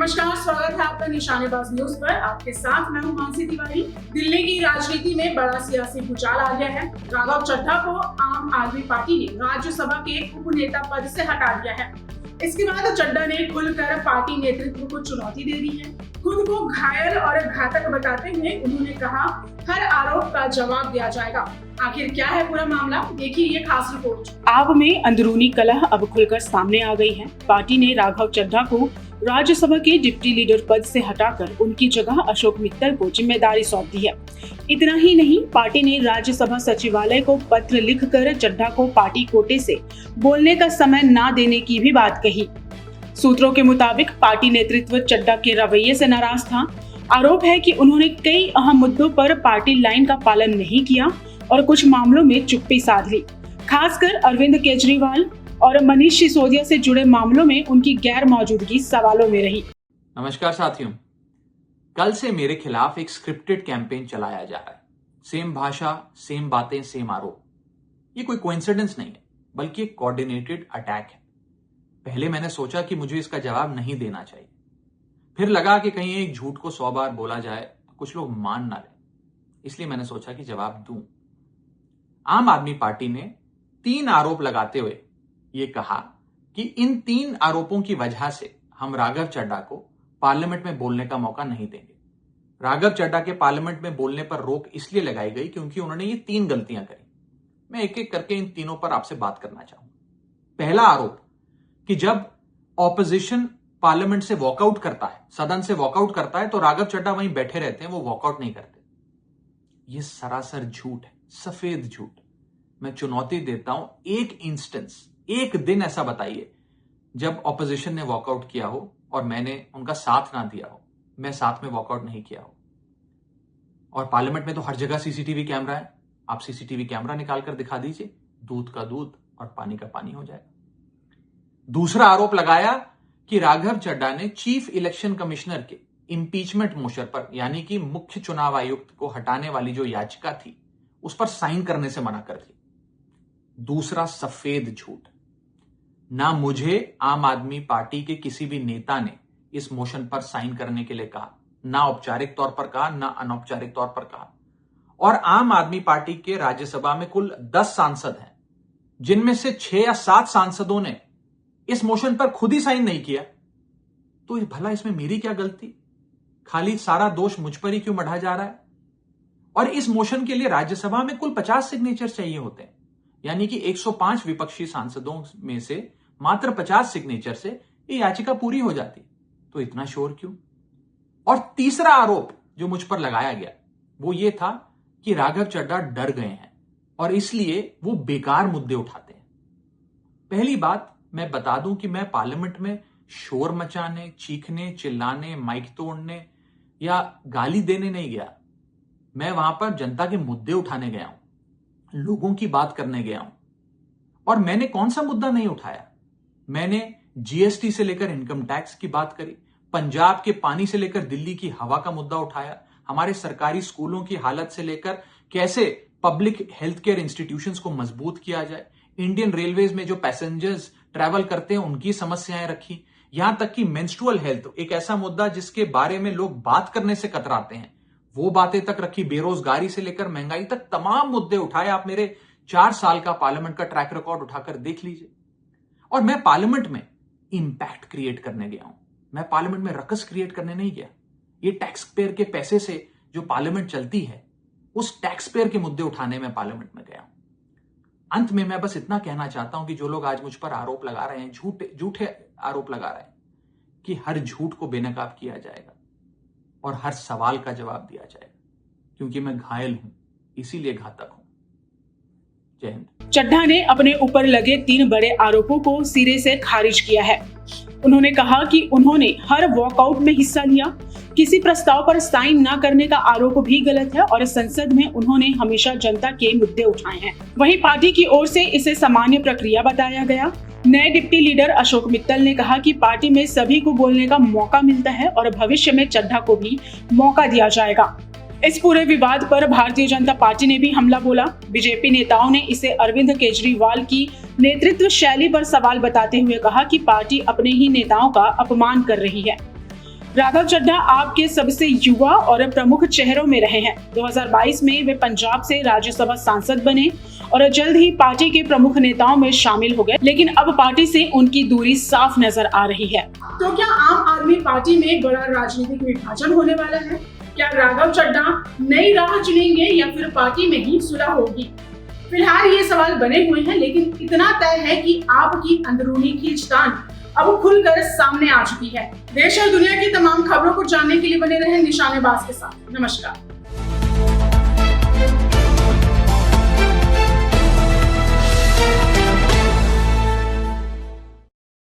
नमस्कार, स्वागत है आपका निशानेबाज न्यूज पर। आपके साथ मैं हूं मानसी तिवारी। दिल्ली की राजनीति में बड़ा सियासी भूचाल आ गया है। राघव चड्ढा को आम आदमी पार्टी ने राज्यसभा के उप नेता पद से हटा दिया है। इसके बाद चड्ढा ने खुलकर पार्टी नेतृत्व को चुनौती दे दी है। खुद को घायल और घातक बताते हुए उन्होंने कहा, हर आरोप का जवाब दिया जाएगा। आखिर क्या है पूरा मामला, देखिए ये खास रिपोर्ट। आप में अंदरूनी कलह अब खुलकर सामने आ गई है। पार्टी ने राघव चड्ढा को राज्यसभा के डिप्टी लीडर पद से हटाकर उनकी जगह अशोक मित्तल को जिम्मेदारी सौंप दी है। इतना ही नहीं, पार्टी ने राज्यसभा सचिवालय को पत्र लिखकर चड्ढा को पार्टी कोटे से बोलने का समय न देने की भी बात कही। सूत्रों के मुताबिक पार्टी नेतृत्व चड्ढा के रवैये से नाराज था। आरोप है कि उन्होंने कई अहम मुद्दों पर पार्टी लाइन का पालन नहीं किया और कुछ मामलों में चुप्पी साध ली। खासकर अरविंद केजरीवाल और मनीष सिसोदिया से जुड़े मामलों में उनकी गैर मौजूदगी सवालों में रही। नमस्कार साथियों, कल से मेरे खिलाफ एक स्क्रिप्टेड कैंपेन चलाया जा रहा है। सेम भाषा, सेम बातें, सेम आरोप। ये कोई कोइंसिडेंस नहीं है, बल्कि एक कोऑर्डिनेटेड अटैक है। पहले मैंने सोचा कि मुझे इसका जवाब नहीं देना चाहिए, फिर लगा कि कहीं एक झूठ को 100 बार बोला जाए तो कुछ लोग मान ना लें, इसलिए मैंने सोचा कि जवाब दूं। आम आदमी पार्टी ने 3 आरोप लगाते हुए ये कहा कि इन 3 आरोपों की वजह से हम राघव चड्ढा को पार्लियामेंट में बोलने का मौका नहीं देंगे। राघव चड्ढा के पार्लियामेंट में बोलने पर रोक इसलिए लगाई गई क्योंकि उन्होंने ये 3 गलतियां करी। मैं एक एक करके इन तीनों पर आपसे बात करना चाहूंगा। पहला आरोप कि जब ऑपोजिशन पार्लियामेंट से वॉकआउट करता है, सदन से वॉकआउट करता है, तो राघव चड्ढा वहीं बैठे रहते हैं, वो वॉकआउट नहीं करते। ये सरासर झूठ है, सफेद झूठ। मैं चुनौती देता हूं, एक इंस्टेंस, एक दिन ऐसा बताइए जब ऑपोजिशन ने वॉकआउट किया हो और मैंने उनका साथ ना दिया हो, मैं साथ में वॉकआउट नहीं किया हो। और पार्लियामेंट में तो हर जगह सीसीटीवी कैमरा है, आप सीसीटीवी कैमरा निकाल कर दिखा दीजिए, दूध का दूध और पानी का पानी हो जाएगा। दूसरा आरोप लगाया कि राघव चड्ढा ने चीफ इलेक्शन कमिश्नर के इंपीचमेंट मोशन पर, यानी कि मुख्य चुनाव आयुक्त को हटाने वाली जो याचिका थी, उस पर साइन करने से मना कर दी। दूसरा सफेद झूठ। ना मुझे आम आदमी पार्टी के किसी भी नेता ने इस मोशन पर साइन करने के लिए कहा, ना औपचारिक तौर पर कहा, ना अनौपचारिक तौर पर कहा। और आम आदमी पार्टी के राज्यसभा में कुल 10 सांसद हैं, जिनमें से 6 या 7 सांसदों ने इस मोशन पर खुद ही साइन नहीं किया। तो भला इसमें मेरी क्या गलती? खाली सारा दोष मुझ पर ही क्यों मढ़ा जा रहा है? और इस मोशन के लिए राज्यसभा में कुल 50 सिग्नेचर चाहिए होते हैं, यानी कि 105 विपक्षी सांसदों में से मात्र 50 सिग्नेचर से ये याचिका पूरी हो जाती। तो इतना शोर क्यों? और तीसरा आरोप जो मुझ पर लगाया गया वो ये था कि राघव चड्ढा डर गए हैं और इसलिए वो बेकार मुद्दे उठाते हैं। पहली बात मैं बता दूं कि मैं पार्लियामेंट में शोर मचाने, चीखने, चिल्लाने, माइक तोड़ने या गाली देने नहीं गया। मैं वहां पर जनता के मुद्दे उठाने गया हूं, लोगों की बात करने गया हूं। और मैंने कौन सा मुद्दा नहीं उठाया? मैंने जीएसटी से लेकर इनकम टैक्स की बात करी, पंजाब के पानी से लेकर दिल्ली की हवा का मुद्दा उठाया, हमारे सरकारी स्कूलों की हालत से लेकर कैसे पब्लिक हेल्थ केयर इंस्टीट्यूशंस को मजबूत किया जाए, इंडियन रेलवेज में जो पैसेंजर्स ट्रैवल करते हैं उनकी समस्याएं रखी, यहां तक कि मेंस्ट्रुअल हेल्थ, एक ऐसा मुद्दा जिसके बारे में लोग बात करने से कतराते हैं, वो बातें तक रखी। बेरोजगारी से लेकर महंगाई तक तमाम मुद्दे उठाए। आप मेरे 4 साल का पार्लियामेंट का ट्रैक रिकॉर्ड उठाकर देख लीजिए। और मैं पार्लियामेंट में इंपैक्ट क्रिएट करने गया हूं, मैं पार्लियामेंट में रकस क्रिएट करने नहीं गया। ये टैक्स पेयर के पैसे से जो पार्लियामेंट चलती है, उस टैक्स पेयर के मुद्दे उठाने में पार्लियामेंट में गया हूं। अंत में मैं बस इतना कहना चाहता हूं कि जो लोग आज मुझ पर आरोप लगा रहे हैं, झूठे आरोप लगा रहे हैं, कि हर झूठ को बेनकाब किया जाएगा और हर सवाल का जवाब दिया जाएगा, क्योंकि मैं घायल हूं, इसीलिए घातक हूं। जय हिंद। चड्ढा ने अपने ऊपर लगे 3 बड़े आरोपों को सिरे से खारिज किया है। उन्होंने कहा कि उन्होंने हर वॉकआउट में हिस्सा लिया, किसी प्रस्ताव पर साइन न करने का आरोप भी गलत है और संसद में उन्होंने हमेशा जनता के मुद्दे उठाए हैं। वहीं पार्टी की ओर से इसे सामान्य प्रक्रिया बताया गया। नए डिप्टी लीडर अशोक मित्तल ने कहा कि पार्टी में सभी को बोलने का मौका मिलता है और भविष्य में चड्ढा को भी मौका दिया जाएगा। इस पूरे विवाद पर भारतीय जनता पार्टी ने भी हमला बोला। बीजेपी नेताओं ने इसे अरविंद केजरीवाल की नेतृत्व शैली पर सवाल बताते हुए कहा कि पार्टी अपने ही नेताओं का अपमान कर रही है। राघव चड्ढा आपके सबसे युवा और प्रमुख चेहरों में रहे हैं। 2022 में वे पंजाब से राज्यसभा सांसद बने और जल्द ही पार्टी के प्रमुख नेताओं में शामिल हो गए, लेकिन अब पार्टी से उनकी दूरी साफ नजर आ रही है। तो क्या आम आदमी पार्टी में बड़ा राजनीतिक विभाजन होने वाला है? क्या राघव चड्ढा नई राह चुनेंगे या फिर पार्टी में ही सुलह होगी? फिलहाल ये सवाल बने हुए हैं, लेकिन इतना तय है कि आपकी अंदरूनी खींचतान अब खुलकर सामने आ चुकी है। देश और दुनिया की तमाम खबरों को जानने के लिए बने रहें निशानेबाज के साथ। नमस्कार।